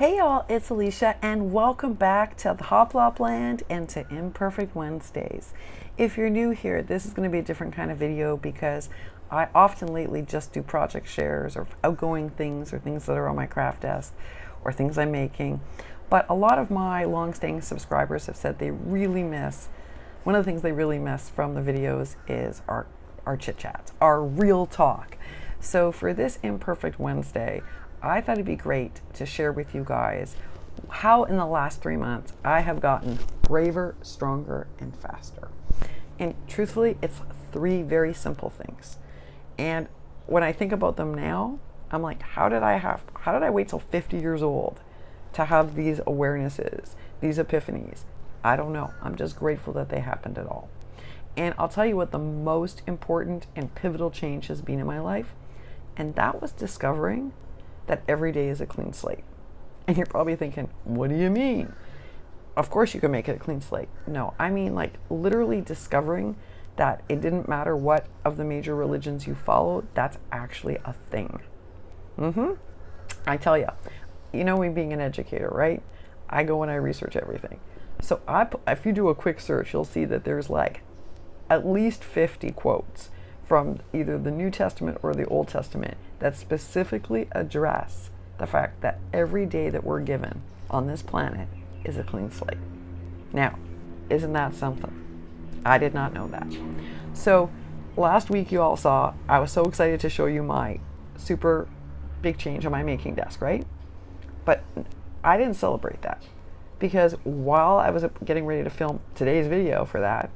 Hey y'all, it's Alicia and welcome back to the Hoplop Land and to Imperfect Wednesdays. If you're new here, this is going to be a different kind of video because I often lately just do project shares or outgoing things or things that are on my craft desk or things I'm making. But a lot of my long-staying subscribers have said they really miss, one of the things they really miss from the videos is our chit-chats, our real talk. So for this Imperfect Wednesday, I thought it'd be great to share with you guys how in the last 3 months I have gotten braver, stronger, and faster. And truthfully, it's 3 very simple things. And when I think about them now, I'm like, how did I wait till 50 years old to have these awarenesses, these epiphanies? I don't know. I'm just grateful that they happened at all. And I'll tell you what the most important and pivotal change has been in my life. And that was discovering that every day is a clean slate. And you're probably thinking, what do you mean? Of course you can make it a clean slate. No, I mean like literally discovering that it didn't matter what of the major religions you followed, that's actually a thing. I tell you, you know me being an educator, right? I go and I research everything. So if you do a quick search, you'll see that there's like at least 50 quotes from either the New Testament or the Old Testament that specifically address the fact that every day that we're given on this planet is a clean slate. Now, isn't that something? I did not know that. So last week you all saw, I was so excited to show you my super big change on my making desk, right? But I didn't celebrate that because while I was getting ready to film today's video for that,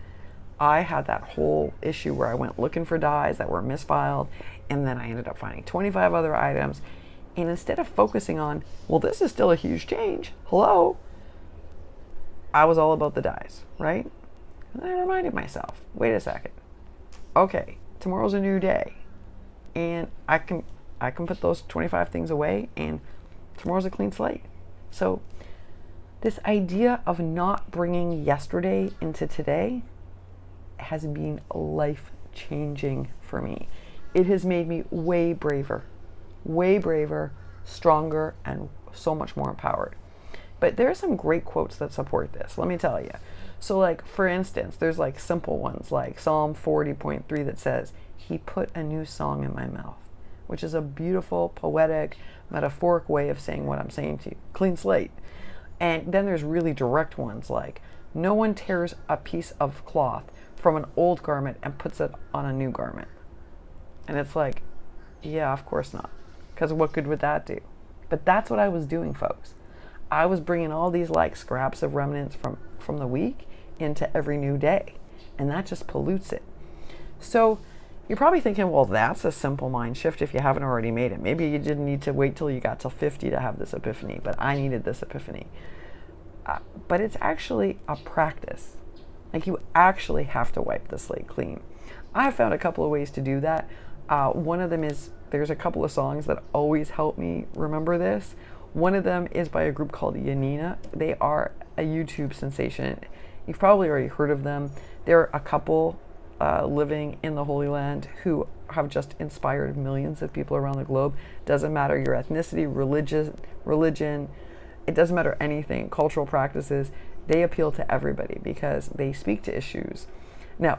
I had that whole issue where I went looking for dies that were misfiled, and then I ended up finding 25 other items. And instead of focusing on, well, this is still a huge change, hello, I was all about the dies, right? And then I reminded myself, wait a second, okay, tomorrow's a new day, and I can put those 25 things away, and tomorrow's a clean slate. So this idea of not bringing yesterday into today has been life-changing for me. It has made me way braver, stronger, and so much more empowered. But there are some great quotes that support this, let me tell you. So like, for instance, there's like simple ones like Psalm 40.3 that says, "He put a new song in my mouth," which is a beautiful, poetic, metaphoric way of saying what I'm saying to you. Clean slate. And then there's really direct ones like, "No one tears a piece of cloth from an old garment and puts it on a new garment." And it's like, yeah, of course not. Because what good would that do? But that's what I was doing, folks. I was bringing all these like scraps of remnants from the week into every new day. And that just pollutes it. So you're probably thinking, well, that's a simple mind shift if you haven't already made it. Maybe you didn't need to wait till you got till 50 to have this epiphany, but I needed this epiphany. But it's actually a practice. Like, you actually have to wipe the slate clean. I have found a couple of ways to do that. One of them is, there's a couple of songs that always help me remember this. One of them is by a group called Yonina. They are a YouTube sensation. You've probably already heard of them. They're a couple living in the Holy Land who have just inspired millions of people around the globe. Doesn't matter your ethnicity, religion, it doesn't matter anything, cultural practices. They appeal to everybody because they speak to issues. Now,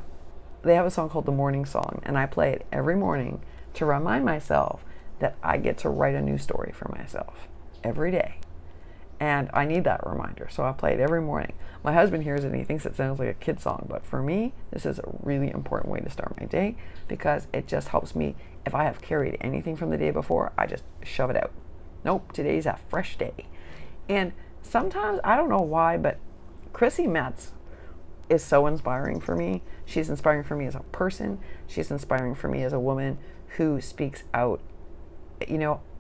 they have a song called The Morning Song, and I play it every morning to remind myself that I get to write a new story for myself every day. And I need that reminder, so I play it every morning. My husband hears it and he thinks it sounds like a kid song, but for me, this is a really important way to start my day because it just helps me. If I have carried anything from the day before, I just shove it out. Nope, today's a fresh day. And sometimes, I don't know why, but Chrissy Metz is so inspiring for me. She's inspiring for me as a person. She's inspiring for me as a woman who speaks out,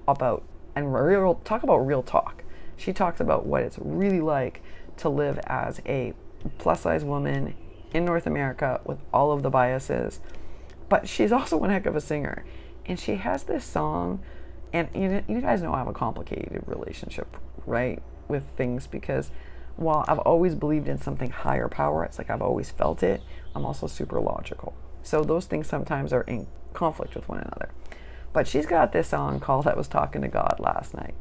about and talk about real talk. She talks about what it's really like to live as a plus-size woman in North America with all of the biases. But she's also one heck of a singer. And she has this song, and you guys know I have a complicated relationship, right, with things because while I've always believed in something higher power, it's like I've always felt it, I'm also super logical. So those things sometimes are in conflict with one another. But she's got this song called "I Was Talking to God Last Night."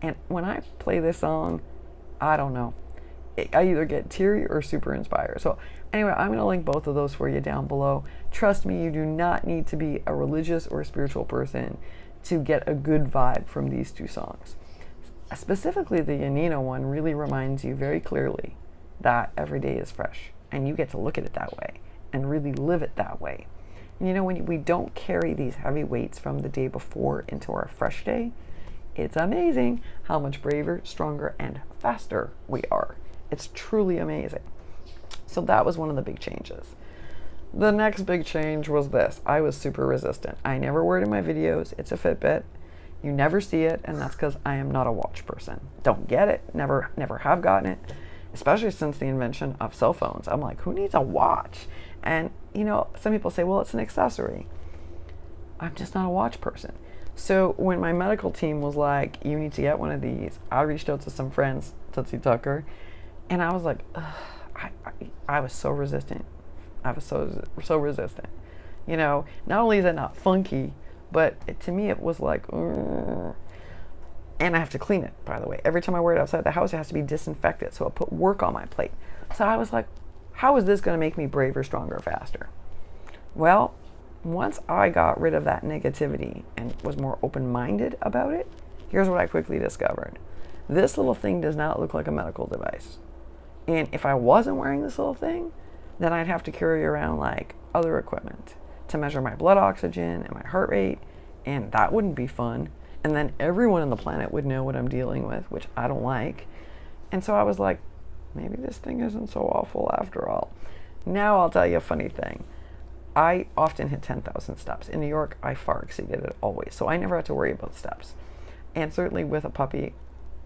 And when I play this song, I don't know. I either get teary or super inspired. So anyway, I'm going to link both of those for you down below. Trust me, you do not need to be a religious or a spiritual person to get a good vibe from these two songs. Specifically, the Yonina one really reminds you very clearly that every day is fresh, and you get to look at it that way and really live it that way. And you know, when we don't carry these heavy weights from the day before into our fresh day, it's amazing how much braver, stronger, and faster we are. It's truly amazing. So that was one of the big changes. The next big change was this. I was super resistant. I never wear it in my videos. It's a Fitbit. You never see it, and that's because I am not a watch person. Don't get it. Never have gotten it, especially since the invention of cell phones. I'm like, who needs a watch? And, you know, some people say, well, it's an accessory. I'm just not a watch person. So when my medical team was like, you need to get one of these, I reached out to some friends, Tootsie Tucker, and I was like, I was so resistant. I was so resistant. You know, not only is it not funky, but to me it was like, and I have to clean it, by the way. Every time I wear it outside the house, it has to be disinfected, so it put work on my plate. So I was like, how is this going to make me braver, stronger, faster? Well, once I got rid of that negativity and was more open-minded about it, here's what I quickly discovered. This little thing does not look like a medical device. And if I wasn't wearing this little thing, then I'd have to carry around like other equipment to measure my blood oxygen and my heart rate, and that wouldn't be fun. And then everyone on the planet would know what I'm dealing with, which I don't like. And so I was like, maybe this thing isn't so awful after all. Now I'll tell you a funny thing. I often hit 10,000 steps. In New York, I far exceeded it always, so I never had to worry about steps. And certainly with a puppy,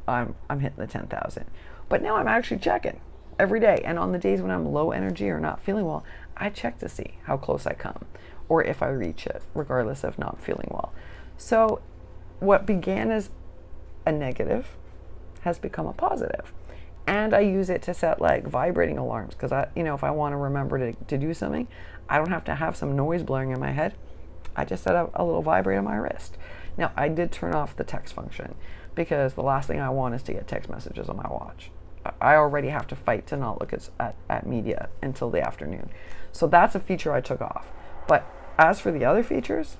I'm hitting the 10,000. But now I'm actually checking every day. And on the days when I'm low energy or not feeling well, I check to see how close I come or if I reach it, regardless of not feeling well. So what began as a negative has become a positive. And I use it to set like vibrating alarms because if I want to remember to do something, I don't have to have some noise blaring in my head. I just set up a little vibrate on my wrist. Now, I did turn off the text function because the last thing I want is to get text messages on my watch. I already have to fight to not look at media until the afternoon. So that's a feature I took off. But as for the other features,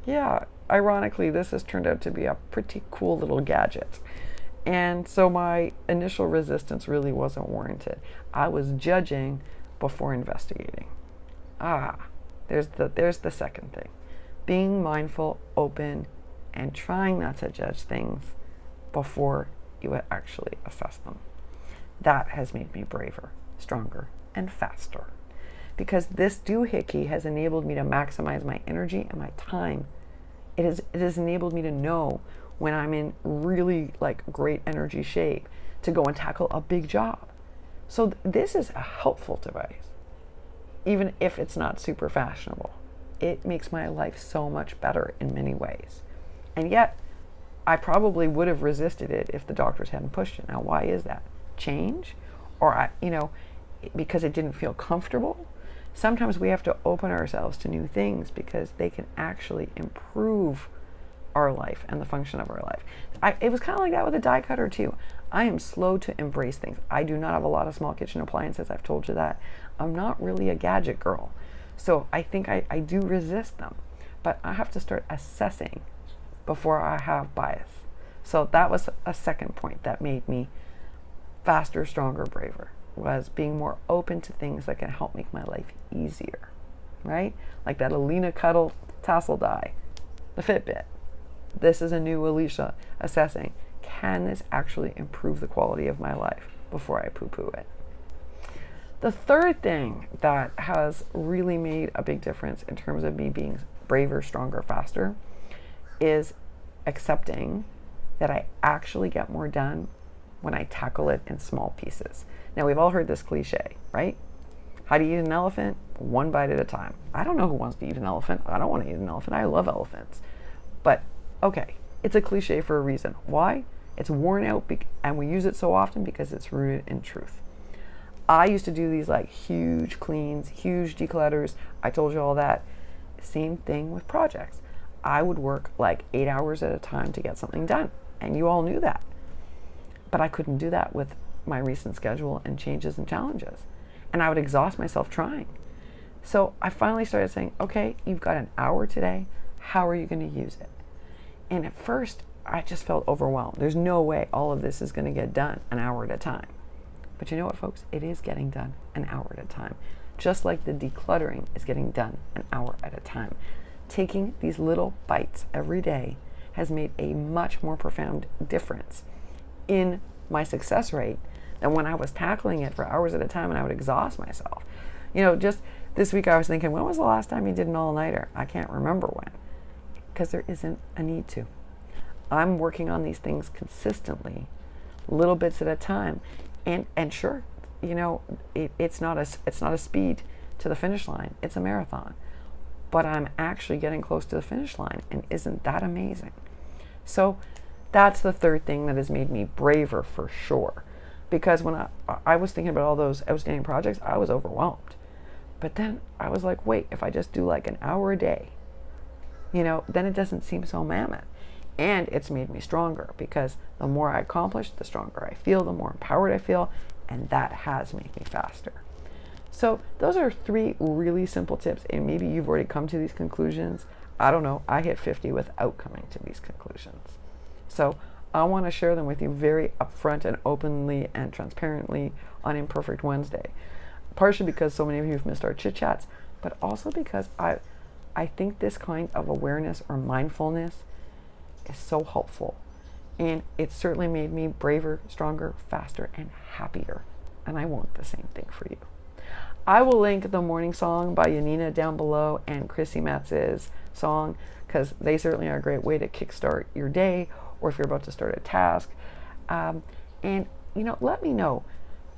yeah, ironically, this has turned out to be a pretty cool little gadget. And so my initial resistance really wasn't warranted. I was judging before investigating. There's the second thing. Being mindful, open, and trying not to judge things before you actually assess them. That has made me braver, stronger, and faster. Because this doohickey has enabled me to maximize my energy and my time. It has enabled me to know when I'm in really like great energy shape to go and tackle a big job. So this is a helpful device, even if it's not super fashionable. It makes my life so much better in many ways. And yet, I probably would have resisted it if the doctors hadn't pushed it. Now, why is that? Change? Or, because it didn't feel comfortable? Sometimes we have to open ourselves to new things because they can actually improve our life and the function of our life. It was kind of like that with a die cutter too. I am slow to embrace things. I do not have a lot of small kitchen appliances. I've told you that. I'm not really a gadget girl. So I think I do resist them. But I have to start assessing before I have bias. So that was a second point that made me faster, stronger, braver, was being more open to things that can help make my life easier, right? Like that Alina Cuddle tassel die, the Fitbit. This is a new Alicia assessing, can this actually improve the quality of my life before I poo-poo it? The third thing that has really made a big difference in terms of me being braver, stronger, faster is accepting that I actually get more done when I tackle it in small pieces. Now, we've all heard this cliche, right? How do you eat an elephant? One bite at a time. I don't know who wants to eat an elephant. I don't want to eat an elephant. I love elephants. But, okay, it's a cliche for a reason. Why? It's worn out, and we use it so often because it's rooted in truth. I used to do these like huge cleans, huge declutters. I told you all that. Same thing with projects. I would work like 8 hours at a time to get something done. And you all knew that. But I couldn't do that with my recent schedule and changes and challenges. And I would exhaust myself trying. So I finally started saying, okay, you've got an hour today. How are you going to use it? And at first, I just felt overwhelmed. There's no way all of this is going to get done an hour at a time. But you know what, folks? It is getting done an hour at a time. Just like the decluttering is getting done an hour at a time. Taking these little bites every day has made a much more profound difference in my success rate than when I was tackling it for hours at a time and I would exhaust myself. You know, just this week I was thinking, when was the last time you did an all-nighter? I can't remember when, because there isn't a need to. I'm working on these things consistently, little bits at a time, and sure, you know, it's not a speed to the finish line. It's a marathon, but I'm actually getting close to the finish line, and isn't that amazing? So that's the third thing that has made me braver for sure, because when I was thinking about all those outstanding projects, I was overwhelmed. But then I was like, wait, if I just do like an hour a day, you know, then it doesn't seem so mammoth. And it's made me stronger, because the more I accomplish, the stronger I feel, the more empowered I feel, and that has made me faster. So those are 3 really simple tips, and maybe you've already come to these conclusions. I don't know, I hit 50 without coming to these conclusions. So I want to share them with you very upfront and openly and transparently on Imperfect Wednesday. Partially because so many of you have missed our chit chats, but also because I think this kind of awareness or mindfulness is so helpful. And it's certainly made me braver, stronger, faster, and happier. And I want the same thing for you. I will link the morning song by Yonina down below and Chrissy Metz's song, because they certainly are a great way to kickstart your day, or if you're about to start a task. And, you know, let me know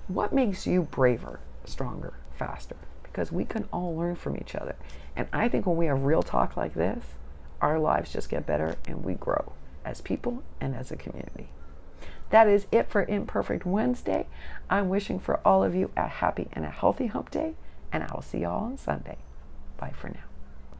what makes you braver, stronger, faster, because we can all learn from each other. And I think when we have real talk like this, our lives just get better and we grow as people and as a community. That is it for Imperfect Wednesday. I'm wishing for all of you a happy and a healthy hump day, and I will see you all on Sunday. Bye for now.